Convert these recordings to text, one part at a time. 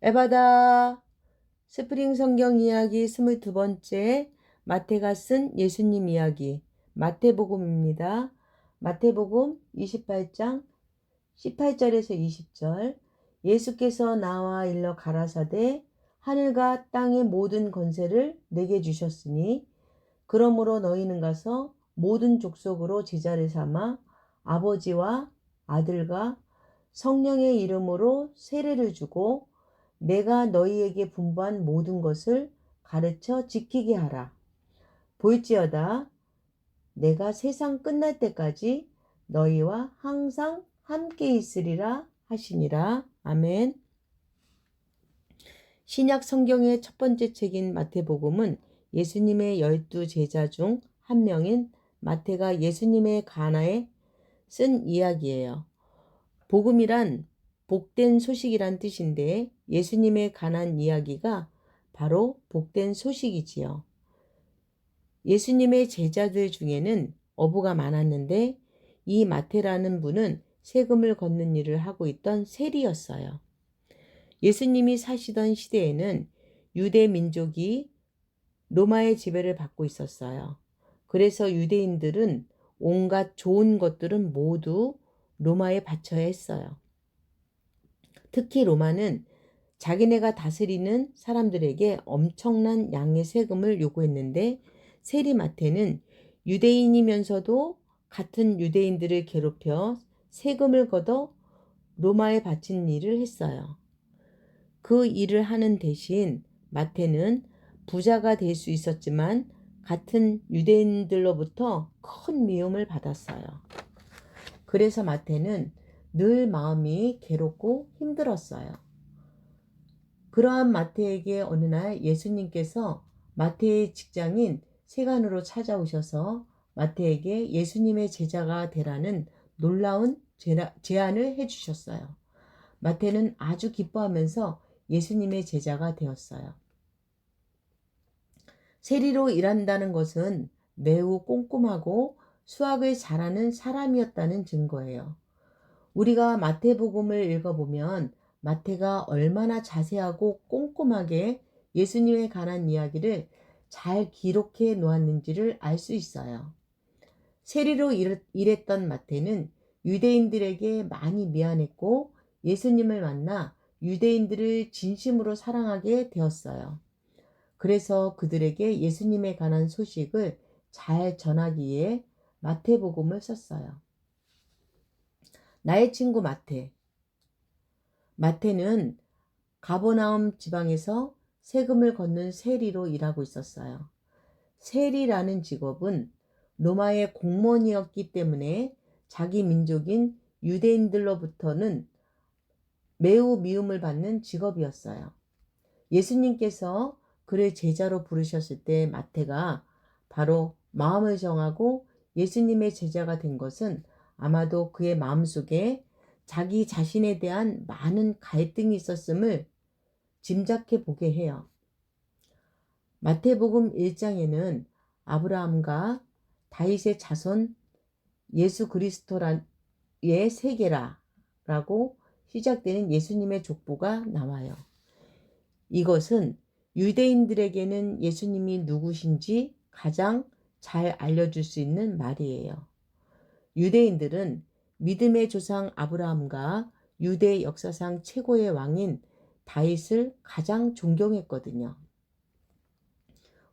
에바다. 스프링 성경 이야기 22번째, 마태가 쓴 예수님 이야기, 마태복음입니다. 마태복음 28장 18절에서 20절. 예수께서 나와 일러 가라사대 하늘과 땅의 모든 권세를 내게 주셨으니 그러므로 너희는 가서 모든 족속으로 제자를 삼아 아버지와 아들과 성령의 이름으로 세례를 주고 내가 너희에게 분부한 모든 것을 가르쳐 지키게 하라. 볼지어다 내가 세상 끝날 때까지 너희와 항상 함께 있으리라 하시니라. 아멘. 신약 성경의 첫 번째 책인 마태복음은 예수님의 12제자 중 한 명인 마태가 예수님의 가나에 쓴 이야기예요. 복음이란 복된 소식이란 뜻인데 예수님의 가난 이야기가 바로 복된 소식이지요. 예수님의 제자들 중에는 어부가 많았는데 이 마태라는 분은 세금을 걷는 일을 하고 있던 세리였어요. 예수님이 사시던 시대에는 유대 민족이 로마의 지배를 받고 있었어요. 그래서 유대인들은 온갖 좋은 것들은 모두 로마에 바쳐야 했어요. 특히 로마는 자기네가 다스리는 사람들에게 엄청난 양의 세금을 요구했는데 세리 마태는 유대인이면서도 같은 유대인들을 괴롭혀 세금을 걷어 로마에 바친 일을 했어요. 그 일을 하는 대신 마태는 부자가 될 수 있었지만 같은 유대인들로부터 큰 미움을 받았어요. 그래서 마태는 늘 마음이 괴롭고 힘들었어요. 그러한 마태에게 어느 날 예수님께서 마태의 직장인 세간으로 찾아오셔서 마태에게 예수님의 제자가 되라는 놀라운 제안을 해주셨어요. 마태는 아주 기뻐하면서 예수님의 제자가 되었어요. 세리로 일한다는 것은 매우 꼼꼼하고 수학을 잘하는 사람이었다는 증거예요. 우리가 마태복음을 읽어보면 마태가 얼마나 자세하고 꼼꼼하게 예수님에 관한 이야기를 잘 기록해 놓았는지를 알 수 있어요. 세리로 일했던 마태는 유대인들에게 많이 미안했고 예수님을 만나 유대인들을 진심으로 사랑하게 되었어요. 그래서 그들에게 예수님에 관한 소식을 잘 전하기에 마태복음을 썼어요. 나의 친구 마태. 마태는 가버나움 지방에서 세금을 걷는 세리로 일하고 있었어요. 세리라는 직업은 로마의 공무원이었기 때문에 자기 민족인 유대인들로부터는 매우 미움을 받는 직업이었어요. 예수님께서 그를 제자로 부르셨을 때 마태가 바로 마음을 정하고 예수님의 제자가 된 것은 아마도 그의 마음속에 자기 자신에 대한 많은 갈등이 있었음을 짐작해 보게 해요. 마태복음 1장에는 아브라함과 다윗의 자손 예수 그리스도의 세계라라고 시작되는 예수님의 족보가 나와요. 이것은 유대인들에게는 예수님이 누구신지 가장 잘 알려줄 수 있는 말이에요. 유대인들은 믿음의 조상 아브라함과 유대 역사상 최고의 왕인 다윗을 가장 존경했거든요.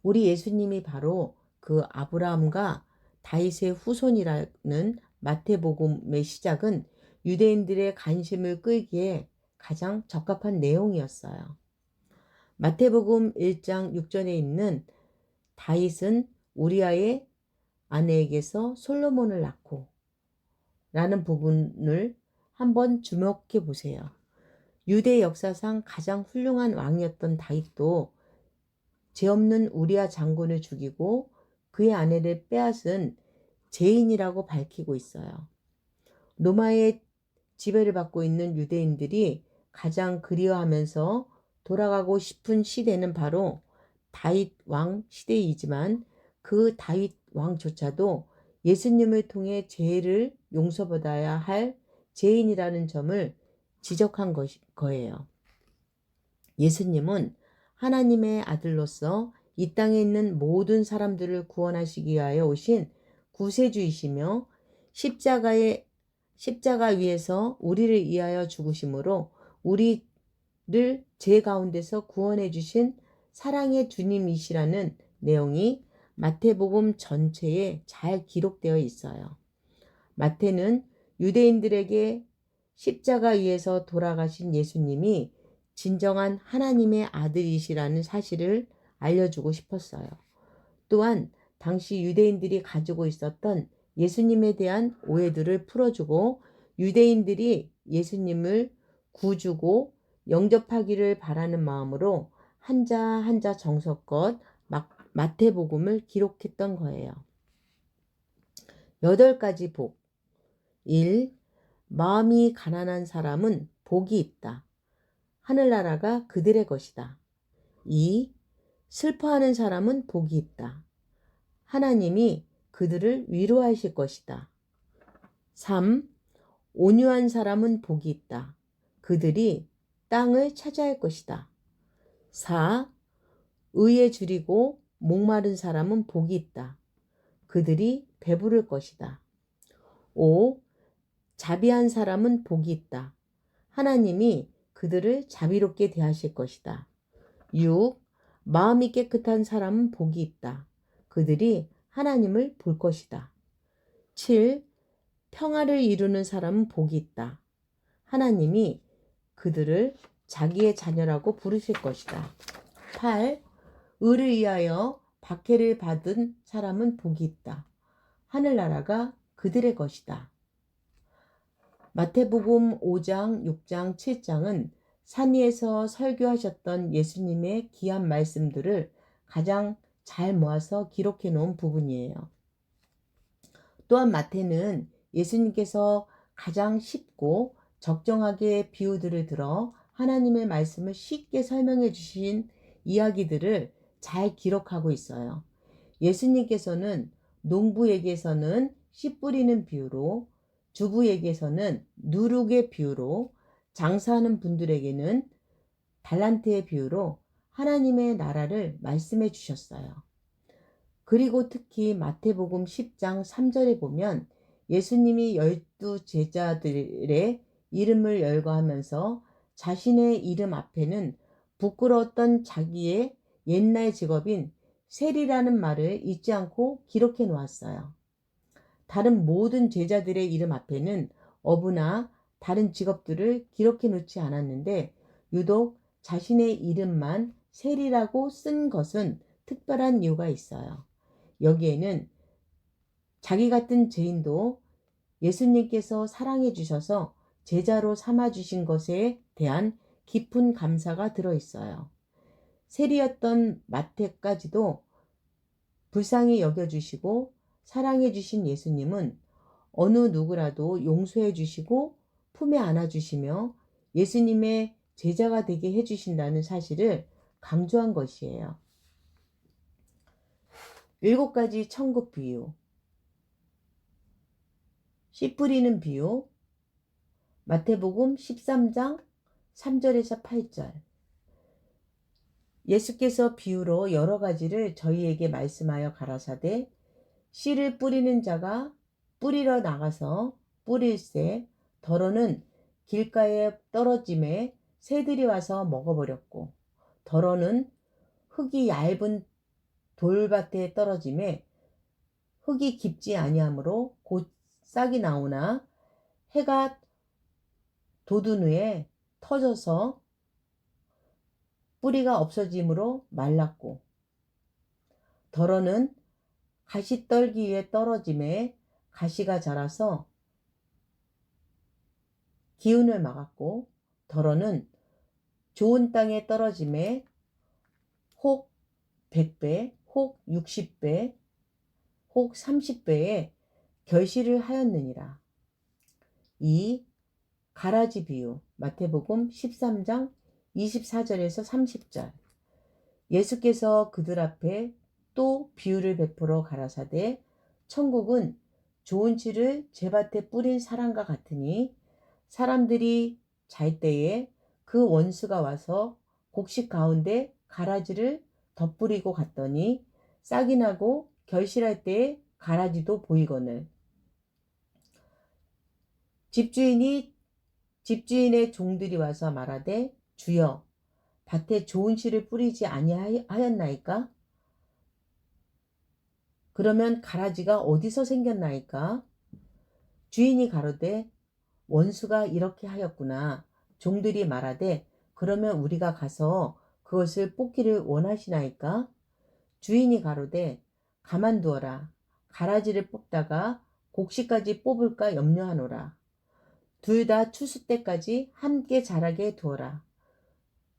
우리 예수님이 바로 그 아브라함과 다윗의 후손이라는 마태복음의 시작은 유대인들의 관심을 끌기에 가장 적합한 내용이었어요. 마태복음 1장 6절에 있는 다윗은 우리아의 아내에게서 솔로몬을 낳고 라는 부분을 한번 주목해 보세요. 유대 역사상 가장 훌륭한 왕이었던 다윗도 죄 없는 우리아 장군을 죽이고 그의 아내를 빼앗은 죄인이라고 밝히고 있어요. 로마의 지배를 받고 있는 유대인들이 가장 그리워하면서 돌아가고 싶은 시대는 바로 다윗 왕 시대이지만 그 다윗 왕조차도 예수님을 통해 죄를 용서받아야 할 죄인이라는 점을 지적한 거예요. 예수님은 하나님의 아들로서 이 땅에 있는 모든 사람들을 구원하시기 위하여 오신 구세주이시며 십자가 위에서 우리를 위하여 죽으심으로 우리를 죄 가운데서 구원해 주신 사랑의 주님이시라는 내용이 마태복음 전체에 잘 기록되어 있어요. 마태는 유대인들에게 십자가 위에서 돌아가신 예수님이 진정한 하나님의 아들이시라는 사실을 알려주고 싶었어요. 또한 당시 유대인들이 가지고 있었던 예수님에 대한 오해들을 풀어주고 유대인들이 예수님을 구주고 영접하기를 바라는 마음으로 한자 한자 정성껏 마태복음을 기록했던 거예요. 8가지 복. 1. 마음이 가난한 사람은 복이 있다. 하늘나라가 그들의 것이다. 2. 슬퍼하는 사람은 복이 있다. 하나님이 그들을 위로하실 것이다. 3. 온유한 사람은 복이 있다. 그들이 땅을 차지할 것이다. 4. 의에 줄이고 목마른 사람은 복이 있다. 그들이 배부를 것이다. 5. 자비한 사람은 복이 있다. 하나님이 그들을 자비롭게 대하실 것이다. 6. 마음이 깨끗한 사람은 복이 있다. 그들이 하나님을 볼 것이다. 7. 평화를 이루는 사람은 복이 있다. 하나님이 그들을 자기의 자녀라고 부르실 것이다. 8. 의를 위하여 박해를 받은 사람은 복이 있다. 하늘나라가 그들의 것이다. 마태복음 5장, 6장, 7장은 산 위에서 설교하셨던 예수님의 귀한 말씀들을 가장 잘 모아서 기록해 놓은 부분이에요. 또한 마태는 예수님께서 가장 쉽고 적정하게 비유들을 들어 하나님의 말씀을 쉽게 설명해 주신 이야기들을 잘 기록하고 있어요. 예수님께서는 농부에게서는 씨 뿌리는 비유로, 주부에게서는 누룩의 비유로, 장사하는 분들에게는 달란트의 비유로 하나님의 나라를 말씀해 주셨어요. 그리고 특히 마태복음 10장 3절에 보면 예수님이 12 제자들의 이름을 열거하면서 자신의 이름 앞에는 부끄러웠던 자기의 옛날 직업인 세리라는 말을 잊지 않고 기록해 놓았어요. 다른 모든 제자들의 이름 앞에는 어부나 다른 직업들을 기록해 놓지 않았는데 유독 자신의 이름만 세리라고 쓴 것은 특별한 이유가 있어요. 여기에는 자기 같은 죄인도 예수님께서 사랑해 주셔서 제자로 삼아 주신 것에 대한 깊은 감사가 들어 있어요. 세리였던 마태까지도 불쌍히 여겨주시고 사랑해 주신 예수님은 어느 누구라도 용서해 주시고 품에 안아주시며 예수님의 제자가 되게 해주신다는 사실을 강조한 것이에요. 7가지 천국 비유, 씨 뿌리는 비유, 마태복음 13장 3절에서 8절. 예수께서 비유로 여러 가지를 저희에게 말씀하여 가라사대 씨를 뿌리는 자가 뿌리러 나가서 뿌릴새 더러는 길가에 떨어짐에 새들이 와서 먹어버렸고 더러는 흙이 얇은 돌밭에 떨어짐에 흙이 깊지 아니하므로 곧 싹이 나오나 해가 돋은 후에 터져서 뿌리가 없어짐으로 말랐고 더러는 가시떨기 위에 떨어짐에 가시가 자라서 기운을 막았고 더러는 좋은 땅에 떨어짐에 혹 100배, 혹 60배, 혹 30배의 결실을 하였느니라. 이 가라지 비유 마태복음 13장 24절에서 30절. 예수께서 그들 앞에 또 비유를 베풀어 가라사대 천국은 좋은 씨를 제밭에 뿌린 사람과 같으니 사람들이 잘 때에 그 원수가 와서 곡식 가운데 가라지를 덧뿌리고 갔더니 싹이 나고 결실할 때에 가라지도 보이거늘 집주인의 종들이 와서 말하되 주여 밭에 좋은 씨를 뿌리지 아니하였나이까? 그러면 가라지가 어디서 생겼나이까? 주인이 가로되 원수가 이렇게 하였구나. 종들이 말하되 그러면 우리가 가서 그것을 뽑기를 원하시나이까? 주인이 가로되 가만두어라. 가라지를 뽑다가 곡식까지 뽑을까 염려하노라. 둘 다 추수 때까지 함께 자라게 두어라.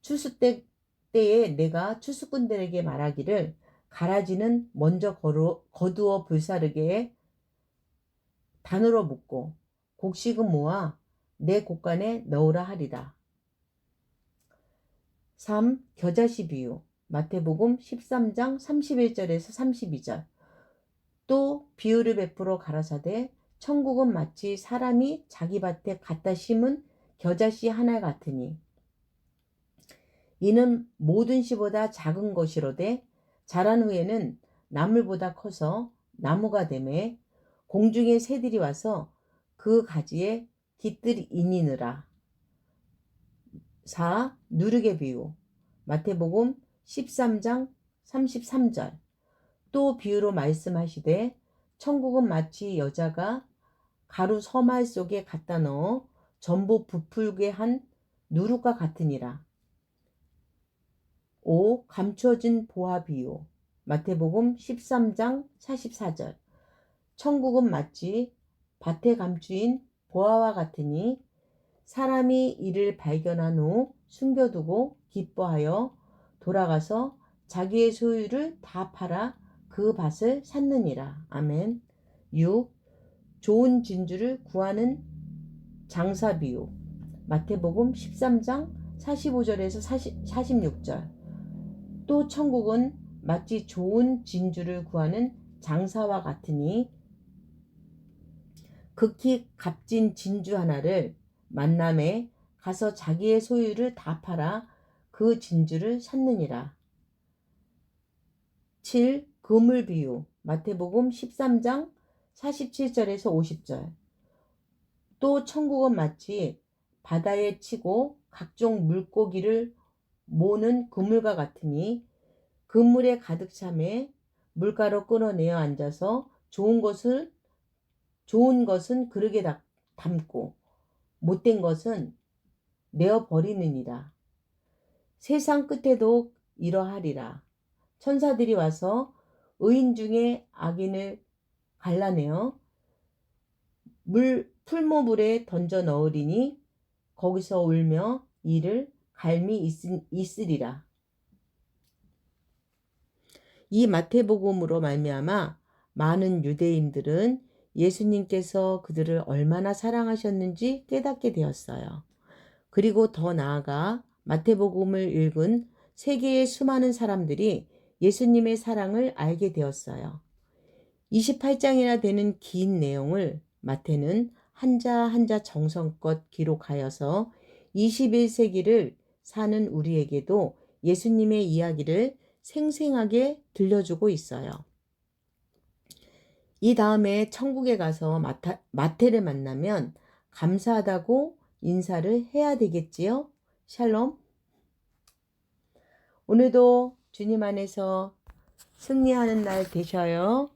추수 때에 내가 추수꾼들에게 말하기를 가라지는 먼저 거두어 불사르게 단으로 묶고 곡식은 모아 내 곡간에 넣으라 하리라. 3. 겨자씨 비유 마태복음 13장 31절에서 32절 또 비유를 베풀어 가라사대 천국은 마치 사람이 자기 밭에 갖다 심은 겨자씨 하나 같으니 이는 모든 씨보다 작은 것이로되 자란 후에는 나물보다 커서 나무가 되매 공중의 새들이 와서 그 가지에 깃들이니느라. 4. 누룩의 비유 마태복음 13장 33절 또 비유로 말씀하시되 천국은 마치 여자가 가루 서말 속에 갖다 넣어 전부 부풀게 한 누룩과 같으니라. 5. 감춰진 보화 비유 마태복음 13장 44절 천국은 마치 밭에 감추인 보화와 같으니 사람이 이를 발견한 후 숨겨두고 기뻐하여 돌아가서 자기의 소유를 다 팔아 그 밭을 샀느니라. 아멘. 6. 좋은 진주를 구하는 장사 비유 마태복음 13장 45절에서 46절 또 천국은 마치 좋은 진주를 구하는 장사와 같으니 극히 값진 진주 하나를 만남에 가서 자기의 소유를 다 팔아 그 진주를 샀느니라. 7. 그물 비유 마태복음 13장 47절에서 50절 또 천국은 마치 바다에 치고 각종 물고기를 모는 그물과 같으니 그물에 가득 차매 물가로 끌어내어 앉아서 좋은 것은 그릇에 담고 못된 것은 내어 버리느니라. 세상 끝에도 이러하리라. 천사들이 와서 의인 중에 악인을 갈라내어 풀모물에 던져 넣으리니 거기서 울며 이를 갈미 있으리라. 이 마태복음으로 말미암아 많은 유대인들은 예수님께서 그들을 얼마나 사랑하셨는지 깨닫게 되었어요. 그리고 더 나아가 마태복음을 읽은 세계의 수많은 사람들이 예수님의 사랑을 알게 되었어요. 28장이나 되는 긴 내용을 마태는 한자 한자 정성껏 기록하여서 21세기를 사는 우리에게도 예수님의 이야기를 생생하게 들려주고 있어요. 이 다음에 천국에 가서 마태를 만나면 감사하다고 인사를 해야 되겠지요? 샬롬. 오늘도 주님 안에서 승리하는 날 되셔요.